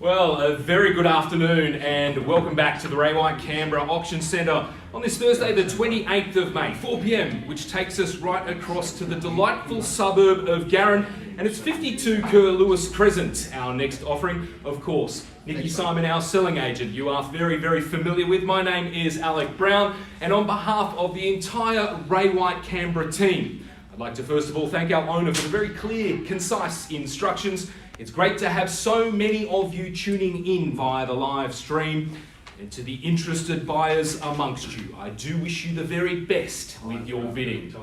Well, a very good afternoon and welcome back to the Ray White Canberra Auction Centre on this Thursday the 28th of May, 4 p.m, which takes us right across to the delightful suburb of Garran, and it's 52 Curlewis Crescent, our next offering. Of course, Nikki Simon, our selling agent, you are very, very familiar with. My name is Alec Brown, and on behalf of the entire Ray White Canberra team, I'd like to first of all thank our owner for the very clear, concise instructions. It's great to have so many of you tuning in via the live stream. And to the interested buyers amongst you, I do wish you the very best with your bidding.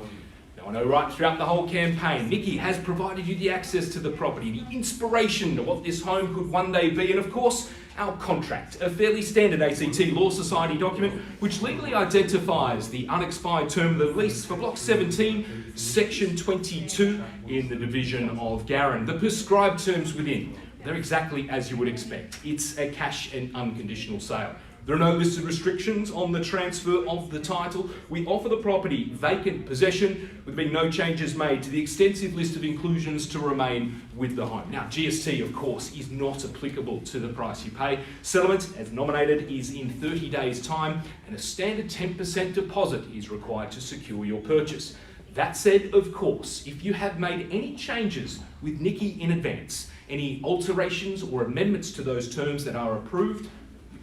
Now, I know right throughout the whole campaign, Nikki has provided you the access to the property, the inspiration of what this home could one day be, and of course, our contract, a fairly standard ACT Law Society document which legally identifies the unexpired term of the lease for Block 17, Section 22 in the division of Garran. The prescribed terms within, they're exactly as you would expect. It's a cash and unconditional sale. There are no listed restrictions on the transfer of the title. We offer the property vacant possession with being no changes made to the extensive list of inclusions to remain with the home. Now, GST, of course, is not applicable to the price you pay. Settlement, as nominated, is in 30 days' time, and a standard 10% deposit is required to secure your purchase. That said, of course, if you have made any changes with Nikki in advance, any alterations or amendments to those terms that are approved,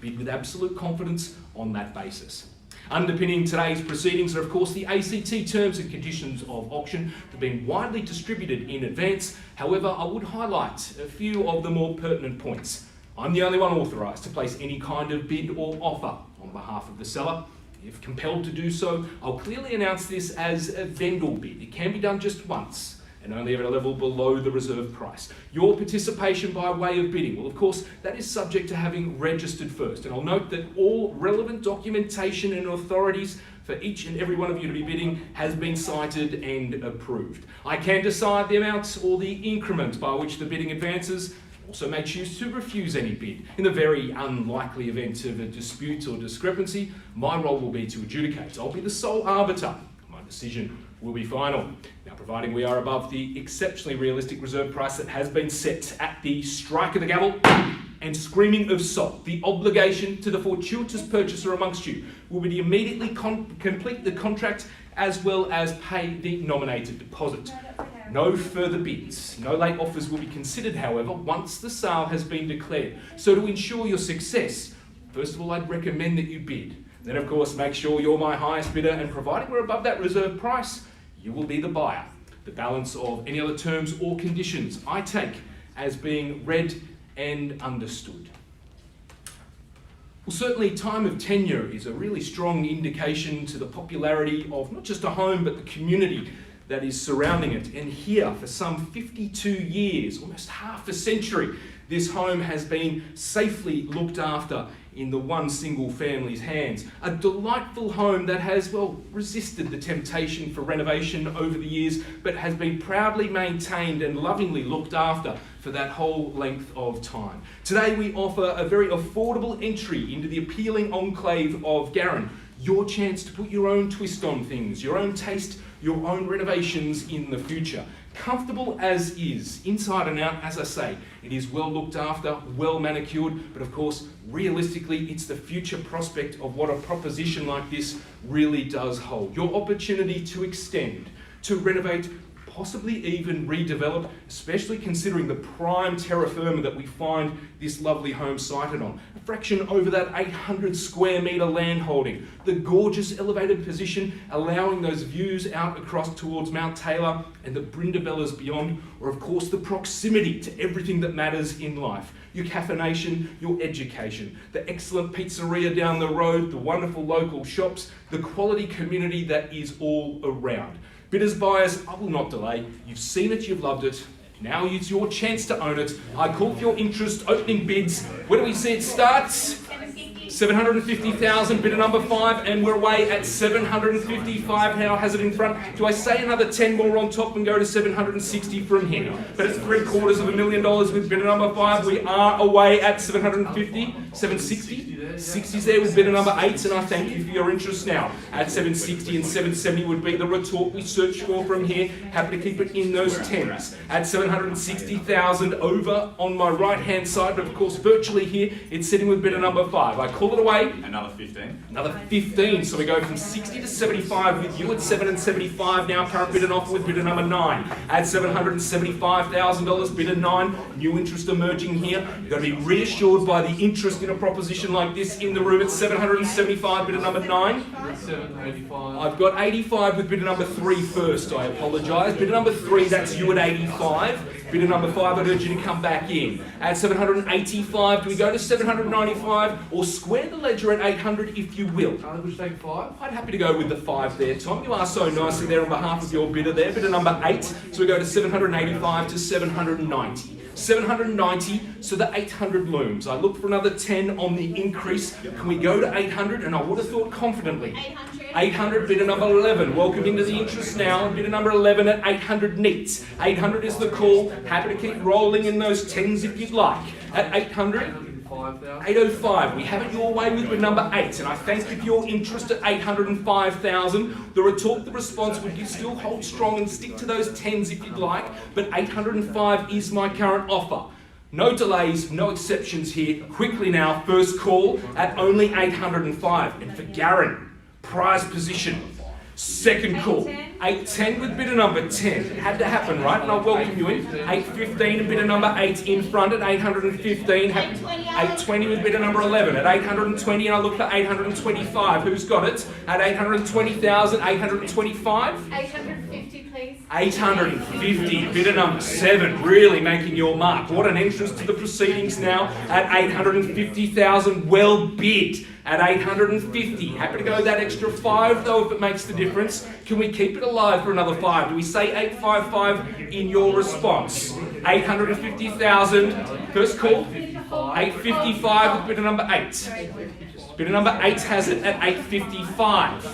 bid with absolute confidence on that basis. Underpinning today's proceedings are, of course, the ACT terms and conditions of auction that have been widely distributed in advance. However, I would highlight a few of the more pertinent points. I'm the only one authorised to place any kind of bid or offer on behalf of the seller. If compelled to do so, I'll clearly announce this as a vendor bid. It can be done just once, and only at a level below the reserve price. Your participation by way of bidding, well, of course, that is subject to having registered first. And I'll note that all relevant documentation and authorities for each and every one of you to be bidding has been cited and approved. I can decide the amount or the increment by which the bidding advances. Also may choose to refuse any bid. In the very unlikely event of a dispute or discrepancy, my role will be to adjudicate. I'll be the sole arbiter. My decision will be final. Now, providing we are above the exceptionally realistic reserve price that has been set at the strike of the gavel and screaming of salt, the obligation to the fortuitous purchaser amongst you will be to immediately complete the contract as well as pay the nominated deposit. No further bids, no late offers will be considered, however, once the sale has been declared. So to ensure your success, first of all, I'd recommend that you bid. Then, of course, make sure you're my highest bidder, and providing we're above that reserve price, you will be the buyer. the balance of any other terms or conditions I take as being read and understood. Well, certainly time of tenure is a really strong indication to the popularity of not just a home, but the community that is surrounding it. And here, for some 52 years, almost half a century, this home has been safely looked after in the one single family's hands. A delightful home that has, well, resisted the temptation for renovation over the years, but has been proudly maintained and lovingly looked after for that whole length of time. Today we offer a very affordable entry into the appealing enclave of Garran. Your chance to put your own twist on things, your own taste, your own renovations in the future. Comfortable as is, inside and out, as I say, it is well looked after, well manicured, but of course, realistically, it's the future prospect of what a proposition like this really does hold. Your opportunity to extend, to renovate, possibly even redevelop, especially considering the prime terra firma that we find this lovely home sited on. A fraction over that 800 square metre land holding, the gorgeous elevated position allowing those views out across towards Mount Taylor and the Brindabellas beyond, or of course the proximity to everything that matters in life. Your caffeination, your education, the excellent pizzeria down the road, the wonderful local shops, the quality community that is all around. Bidders, buyers, I will not delay. You've seen it, you've loved it. Now it's your chance to own it. I call for your interest, opening bids. Where do we see it starts? 750,000, bidder number 5, and we're away at 755. Now has it in front. Do I say another 10 more on top and go to 760 from here? But it's $750,000 with bidder number 5. We are away at 750, 760. 60's there with bidder number 8, and I thank you for your interest now. At 760 and 770 would be the retort we search for from here. Happy to keep it in those 10s. At 760,000 over on my right hand side, but of course virtually here, it's sitting with bidder number 5. I call it away. Another 15. Another 15, so we go from 60 to 75 with you at 775 now. Current bid and offer with bidder number 9 at $775,000. Bidder 9, new interest emerging here. You've got to be reassured by the interest in a proposition like this in the room at 775. Bidder number 9. 785. I've got 85 with bidder number 3 first. I apologise. Bidder number 3, that's you at 85. Bidder number 5, I'd urge you to come back in. At 785, do we go to 795 or square the ledger at 800 if you will? Would you take 5? I'd happy to go with the 5 there, Tom. You are so nicely there on behalf of your bidder there. Bidder number 8, so we go to 785 to 790. 790, so the 800 looms. I look for another 10 on the increase. Can we go to 800? And I would have thought confidently. 800, bidder number 11. Welcome into the interest now. Bidder number 11 at 800 neat. 800 is the call. Happy to keep rolling in those 10s if you'd like. At 800. 805, we have it your way with bid number 8, and I thank you for your interest at 805,000. The retort, the response, would you still hold strong and stick to those 10s if you'd like, but 805 is my current offer. No delays, no exceptions here. Quickly now, first call at only 805, and for Garran, prize position. Second call, 810 with bidder number 10. It had to happen, right? And I'll welcome you in. 815 and bidder number 8 in front at 815. 820 with bidder number 11 at 820, and I look for 825. Who's got it? At 820,000, 825? 850, please. 850, bidder number 7, really making your mark. What an entrance to the proceedings now at 850,000, well bid. At 850, happy to go that extra 5 though if it makes the difference. Can we keep it alive for another 5? Do we say 855 in your response? 850,000, first call. 855 with bidder number 8. Bidder number 8 has it at 855.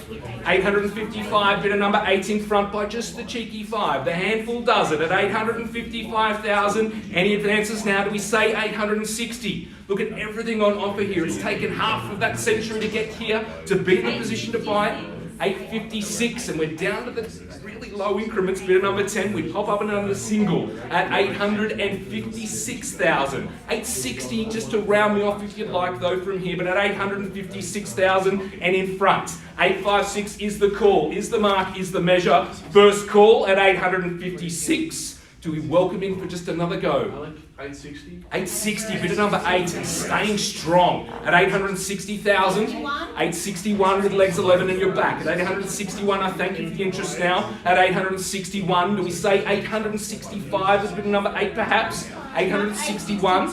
855, bidder number 8 in front by just the cheeky 5. The handful does it at 855,000. Any advances now? Do we say 860? Look at everything on offer here. It's taken half of that century to get here to be in a position to buy it. 856, and we're down to the really low increments. Bidder number 10, we pop up another single at 856,000. 860, just to round me off if you'd like though from here, but at 856,000 and in front. 856 is the call, is the mark, is the measure. First call at 856. Do we welcome in for just another go? Alec, 860. 860, bidder number 8, staying strong at 860,000. 861 with legs 11 in your back. At 861, I thank you for the interest now. At 861, do we say 865 as bidder number 8 perhaps? 861.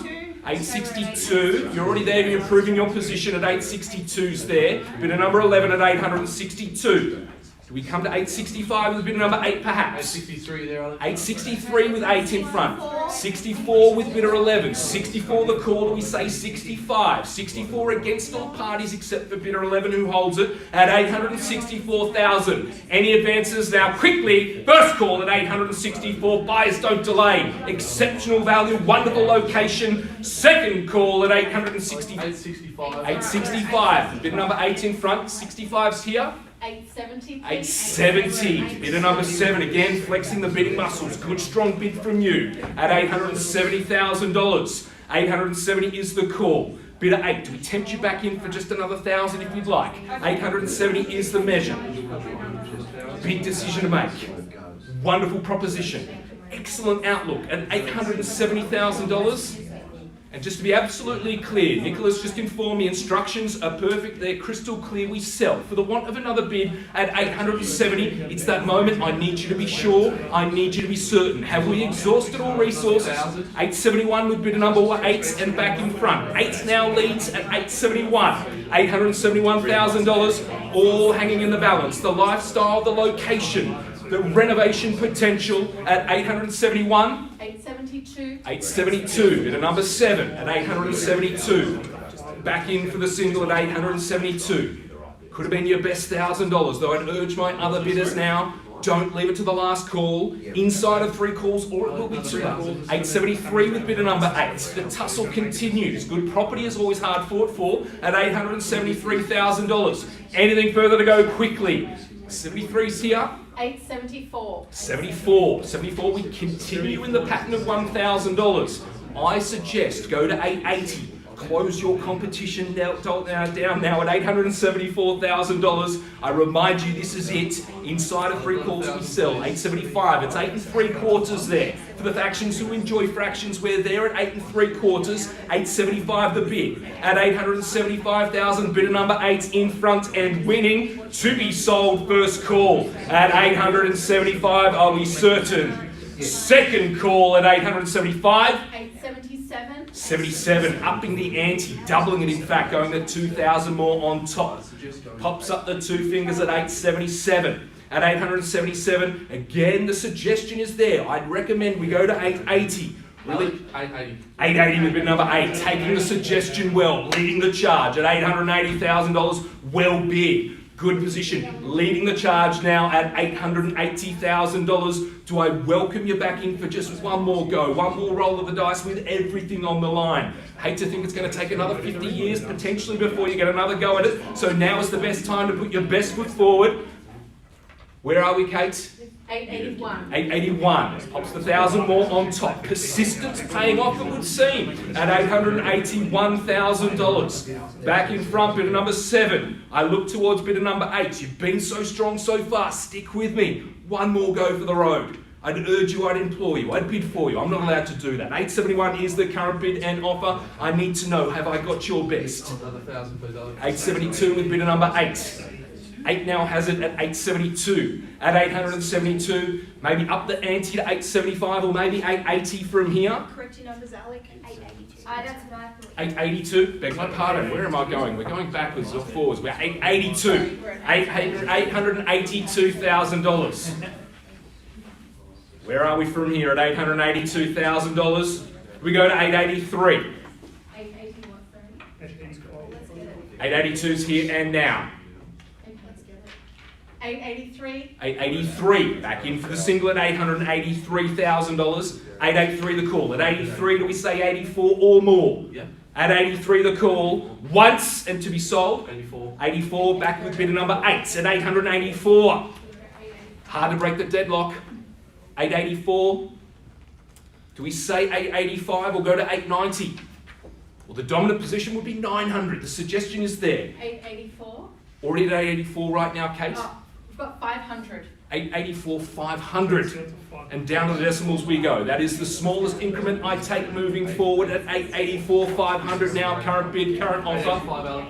862, you're already there, you're improving your position at 862's there. Bidder number 11 at 862. Do we come to 865 with bidder number 8 perhaps? 863 there, Alec. 863 with 8 in front. 64 with bidder 11. 64 the call, do we say 65? 64 against all parties except for bidder 11 who holds it at 864,000. Any advances now quickly? First call at 864, buyers don't delay. Exceptional value, wonderful location. Second call at 860. 865. 865, bidder number 8 in front. 65's here. 870. 870, bidder number 7, again flexing the bidding muscles. Good strong bid from you at $870,000. 870 is the call. Bidder 8, do we tempt you back in for just another 1,000 if you'd like? 870 is the measure. Big decision to make. Wonderful proposition. Excellent outlook at $870,000. And just to be absolutely clear, Nicholas just informed me instructions are perfect, they're crystal clear, we sell. For the want of another bid at 870, it's that moment, I need you to be sure, I need you to be certain. Have we exhausted all resources? 871 with bidder number 8 and back in front. 8 now leads at 871. $871,000, all hanging in the balance. The lifestyle, the location, the renovation potential at 871. 872. 872, bidder number 7 at 872. Back in for the single at 872. Could have been your best $1,000, though I'd urge my other bidders now, don't leave it to the last call. Inside of 3 calls, or it will be 2. 873 with bidder number 8. The tussle continues. Good property is always hard fought for at $873,000. Anything further to go quickly? 73's here. 874. 74, we continue in the pattern of $1,000. I suggest go to 880. Close your competition down now at $874,000. I remind you, this is it. Inside of 3 calls we sell. 875, it's 8 3/4 there. For the factions who enjoy fractions, we're there at 8 3/4. 875 the bid. At 875,000, bidder number 8 in front and winning. To be sold, first call at 875, are we certain? Second call at 875. 877. 77, upping the ante, doubling it in fact, going to 2,000 more on top. Pops up the 2 fingers at 877. At 877, again the suggestion is there. I'd recommend we go to 880. Really? 880. 880 with bid number 8, taking the suggestion well, leading the charge at $880,000, well bid. Good position, leading the charge now at $880,000. Do I welcome you back in for just one more go, one more roll of the dice with everything on the line? Hate to think it's going to take another 50 years potentially before you get another go at it, so now is the best time to put your best foot forward. Where are we, Kate? 881. 881. Pops the 1,000 more on top. Persistence paying off, it would seem, at $881,000. Back in front, bidder number 7. I look towards bidder number 8. You've been so strong so far. Stick with me. One more go for the road. I'd urge you, I'd implore you, I'd bid for you. I'm not allowed to do that. 871 is the current bid and offer. I need to know, have I got your best? Another 1,000 please, Alec. 872 with bidder number 8. 8 now has it at 872. At 872, maybe up the ante to 875 or maybe 880 from here. Correct your numbers, Alec. 882. That's what I thought. 882, beg my pardon, where am I going? We're going backwards or forwards. We're 882. $882,000. Where are we from here at $882,000? We go to 883. 880 what, sorry? 882's here and now. Let's get it. 883. 883, back in for the single at $883,000. 883 the call. At 83, do we say 84 or more? Yeah. At 83 the call, once and to be sold. 84. 84, back with bidder number 8 at 884. Hard to break the deadlock. 884. Do we say 885 or go to 890? Well, the dominant position would be 900. The suggestion is there. 884. Already at 884 right now, Kate. Oh, we've got 500. 884, 500. and down to the decimals we go. That is the smallest increment I take moving forward at 884,500 now. Current bid, current offer.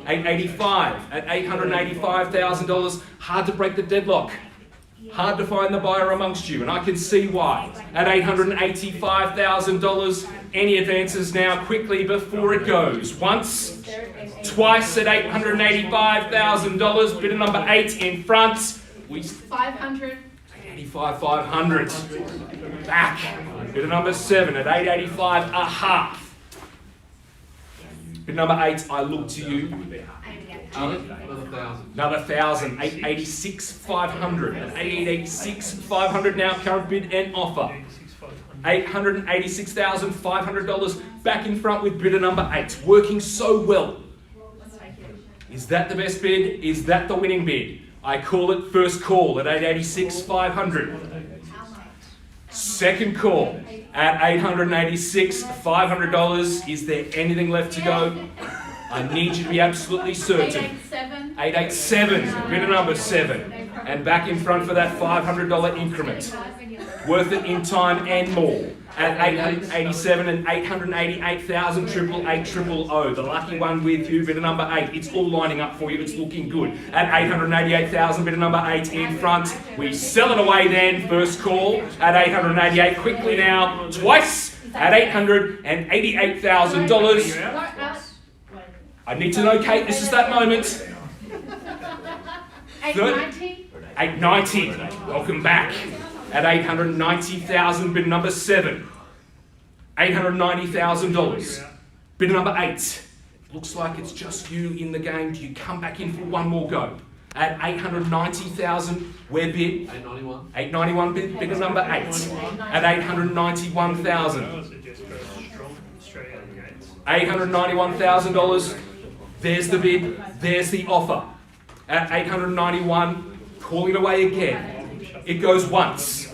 885 at $885,000. Hard to break the deadlock. Hard to find the buyer amongst you, and I can see why. At $885,000, any advances now quickly before it goes. Once, twice at $885,000. Bidder number 8 in front. 500. 885,500. Back. Bidder number 7 at 885 a half. Bidder number 8, I look to you. Another 1,000. Another 1,000. 886,500. At 886,500 now. Current bid and offer. $886,500 back in front with bidder number 8. Working so well. Is that the best bid? Is that the winning bid? I call it first call at 886,500. Second call at $886,500. Is there anything left to go? I need you to be absolutely certain. 887. 887, bidder number 7. And back in front for that $500 increment. Worth it in time and more. At 887 and 888,000 888 the lucky one with you, bidder number 8. It's all lining up for you. It's looking good. At 888,000, bidder number 8 in front. We sell it away then. First call at 888. Quickly now, twice at $888,000. I need to know, Kate. This is that moment. 890. 890. Welcome back. At $890,000, bid number 7. $890,000. Bid number 8. Looks like it's just you in the game. Do you come back in for one more go? At $890,000, where bid? 891. 891 bid, bidder number 8. At $891,000. $891,000. There's the bid. There's the offer. At $891, calling away again. It goes once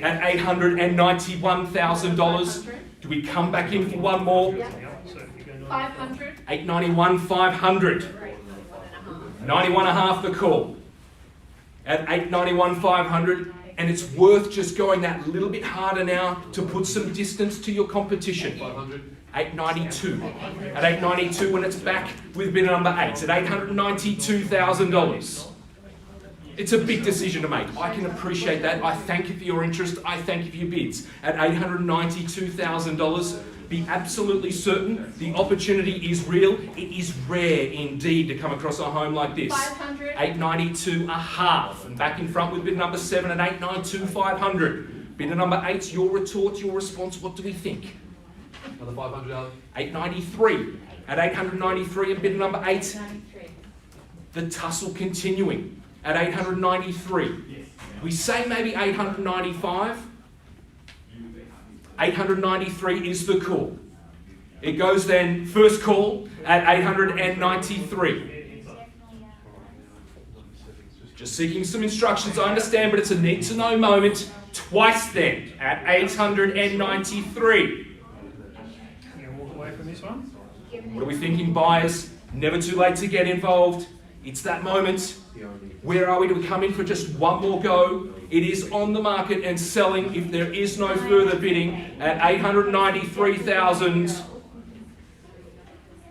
at $891,000. Do we come back in for one more? 500. 891,500. 91.5 the call. At 891,500, and it's worth just going that little bit harder now to put some distance to your competition. 500. 892. At 892 when it's back with bidder number 8 at $892,000. It's a big decision to make. I can appreciate that. I thank you for your interest. I thank you for your bids. At $892,000, be absolutely certain the opportunity is real. It is rare indeed to come across a home like this. 500. 892 a half. And back in front with bidder number 7 at 892,500. Bidder number 8, your retort, your response. What do we think? Another 500, Alex. 893. At 893 and bidder number 8. 93. The tussle continuing. At 893. We say maybe 895. 893 is the call. It goes then, first call at 893. Just seeking some instructions, I understand, but it's a need to know moment. Twice then at 893. Walk away from this one. What are we thinking, buyers? Never too late to get involved. It's that moment. Where are we? Do we come in for just one more go? It is on the market and selling if there is no further bidding at 893,000.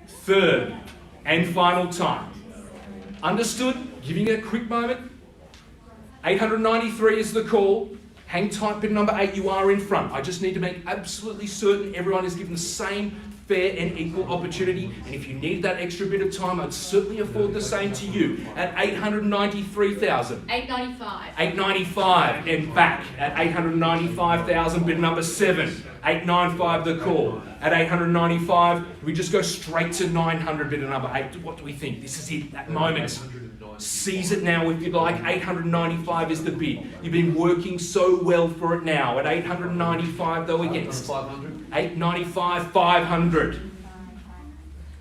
Third and final time. Understood? Giving it a quick moment. 893 is the call. Hang tight, bid number 8, you are in front. I just need to make absolutely certain everyone is given the same fair and equal opportunity. And if you need that extra bit of time, I'd certainly afford the same to you at 893,000. 895. 895 and back at 895,000, bid number 7. 895 the call. At 895, we just go straight to 900, bid number 8. What do we think? This is it, that moment. Seize it now if you'd like. 895 is the bid. You've been working so well for it now. At 895 though against. 500. 895, 500.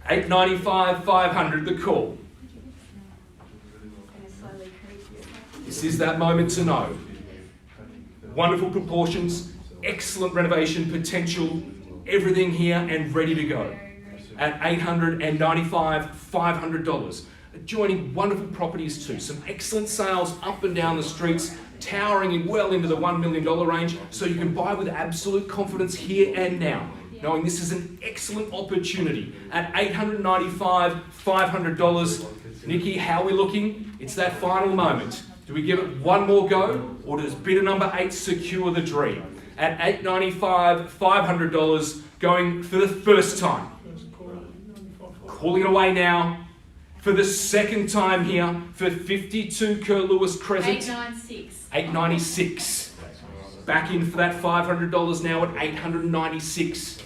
895, 500 the call. This is that moment to know. Wonderful proportions, excellent renovation potential, everything here and ready to go. At $895, $500. adjoining wonderful properties too. Some excellent sales up and down the streets, towering in well into the $1 million range, so you can buy with absolute confidence here and now, knowing this is an excellent opportunity at $895, $500. Nikki, how are we looking? It's that final moment. Do we give it one more go, or does bidder number 8 secure the dream? At $895, $500, going for the first time. Calling it away now for the second time here for 52 Curlewis Crescent. 896. $896. Back in for that $500 now at $896.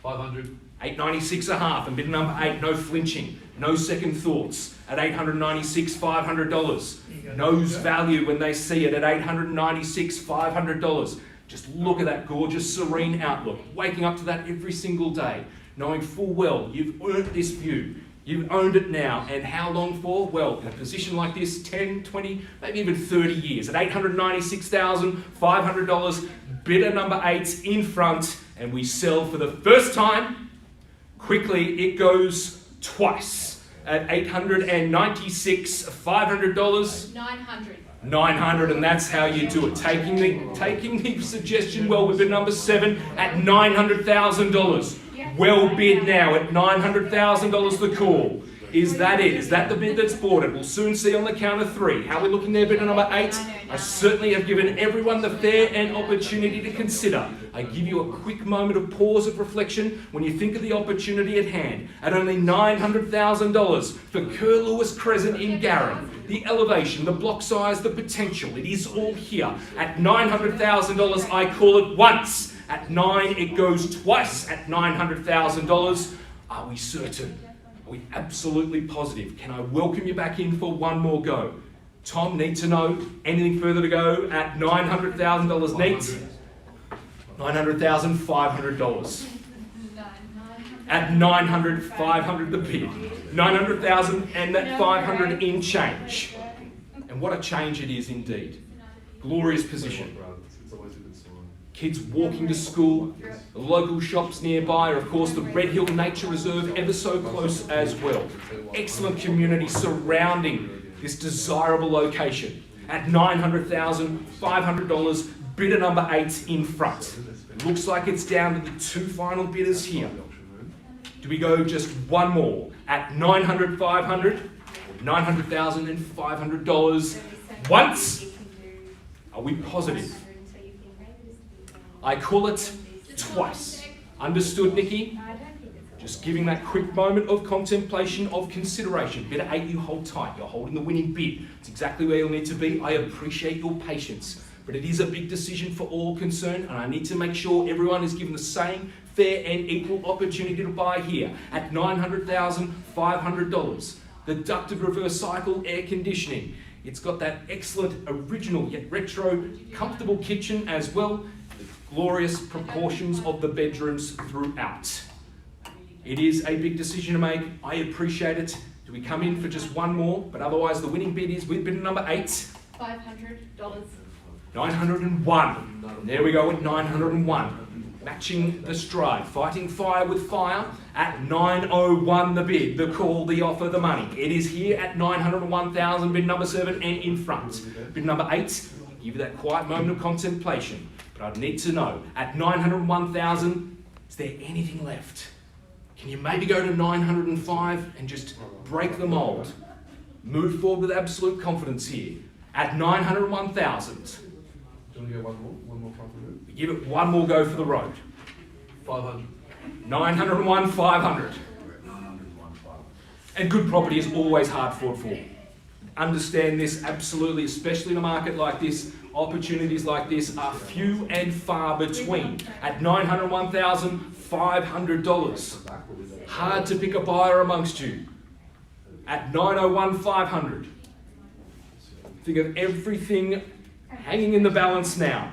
500. $896 a half, and bidder number 8, no flinching, no second thoughts at $896, $500. Knows value when they see it at $896, $500. Just look at that gorgeous, serene outlook, waking up to that every single day, knowing full well you've earned this view. You've owned it now, and how long for? Well, in a position like this, 10, 20, maybe even 30 years. At $896,500, bidder number 8's in front, and we sell for the first time. Quickly, it goes twice at $896, $500. 900. 900, and that's how you do it. Taking the suggestion well with bid number 7 at $900,000. Well bid now at $900,000 the call. Is that it? Is that the bid that's bought it? We'll soon see on the count of 3. How are we looking there, bidder number 8? I certainly have given everyone the fair and opportunity to consider. I give you a quick moment of pause of reflection when you think of the opportunity at hand. At only $900,000 for Curlewis Crescent in Garran. The elevation, the block size, the potential, it is all here. At $900,000, I call it once. At 9, it goes twice at $900,000. Are we certain? Are we absolutely positive? Can I welcome you back in for one more go? Tom, need to know anything further to go at $900,000 neat? $900,000, $500. At $900, $500 the bid. $900,000 and that $500 in change. And what a change it is indeed. Glorious position. Kids walking to school, the local shops nearby, or of course the Red Hill Nature Reserve ever so close as well. Excellent community surrounding this desirable location. At $900,000, $500, bidder number 8's in front. Looks like it's down to the 2 final bidders here. Do we go just one more at $900,000, $500, $900,000 and $500 once? Are we positive? I call it twice. Understood, Nikki? Just giving that quick moment of contemplation, of consideration. Bidder 8, you hold tight. You're holding the winning bid. It's exactly where you'll need to be. I appreciate your patience. But it is a big decision for all concerned, and I need to make sure everyone is given the same fair and equal opportunity to buy here at $900,000, $500. The ducted reverse cycle air conditioning. It's got that excellent original yet retro comfortable kitchen as well. The glorious proportions of the bedrooms throughout. It is a big decision to make. I appreciate it. Do we come in for just one more? But otherwise the winning bid is with bidder number 8. $500. 901. There we go at 901. Matching the stride. Fighting fire with fire at 901 the bid, the call, the offer, the money. It is here at 901,000, bid number 7 and in front. Bid number 8, give you that quiet moment of contemplation. But I'd need to know, at 901,000, is there anything left? Can you maybe go to 905 and just break the mould? Move forward with absolute confidence here. At 901,000. Do you want to go one more 500? We give it one more go for the road. 500. 901, 500. And good property is always hard fought for. Understand this absolutely, especially in a market like this. Opportunities like this are few and far between. At $901,500. Hard to pick a buyer amongst you. At 901, 500. Think of everything hanging in the balance now.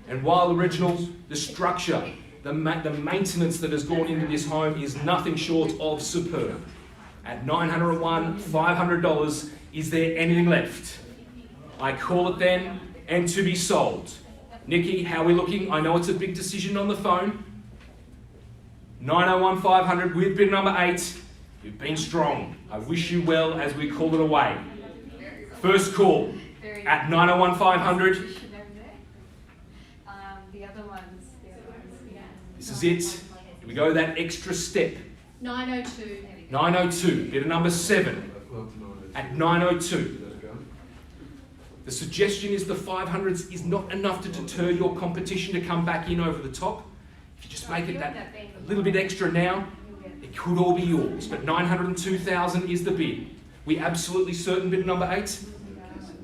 And while original, the structure, the maintenance that has gone into this home is nothing short of superb. At $901, $500, is there anything left? I call it then, and to be sold. Nikki, how are we looking? I know it's a big decision on the phone. 901, 500 with bid number 8. You've been strong. I wish you well as we call it away. First call at 901 500. The other ones, yeah. This is it. Here we go, that extra step. 902. 902, bidder number 7 at 902. The suggestion is the 500s is not enough to deter your competition to come back in over the top. If you just make it that a little bit extra now, it could all be yours. But 902,000 is the bid. We absolutely certain bidder number 8?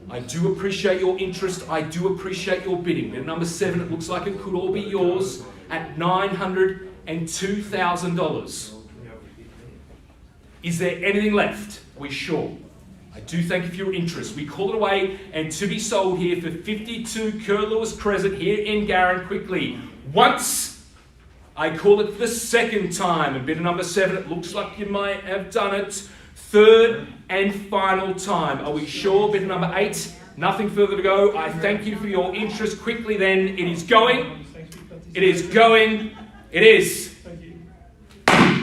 I do appreciate your interest. I do appreciate your bidding. Bidder number 7, it looks like it could all be yours at $902,000. Is there anything left? We sure? I do thank you for your interest. We call it away and to be sold here for 52 Curlewis Crescent here in Garran quickly. Once, I call it the second time. And bidder number 7, it looks like you might have done it. Third and final time. Are we sure? Bidder number 8, nothing further to go. I thank you for your interest. Quickly then, it is going. It is going. It is.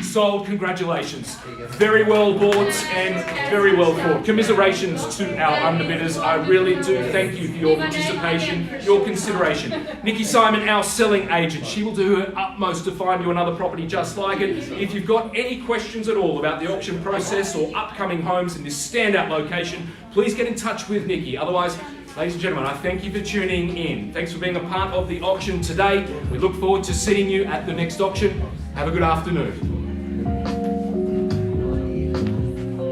Sold. Congratulations. Very well bought and very well fought. Commiserations to our underbidders. I really do thank you for your participation, your consideration. Nikki Simon, our selling agent, she will do her utmost to find you another property just like it. If you've got any questions at all about the auction process or upcoming homes in this standout location, please get in touch with Nikki. Otherwise, ladies and gentlemen, I thank you for tuning in. Thanks for being a part of the auction today. We look forward to seeing you at the next auction. Have a good afternoon.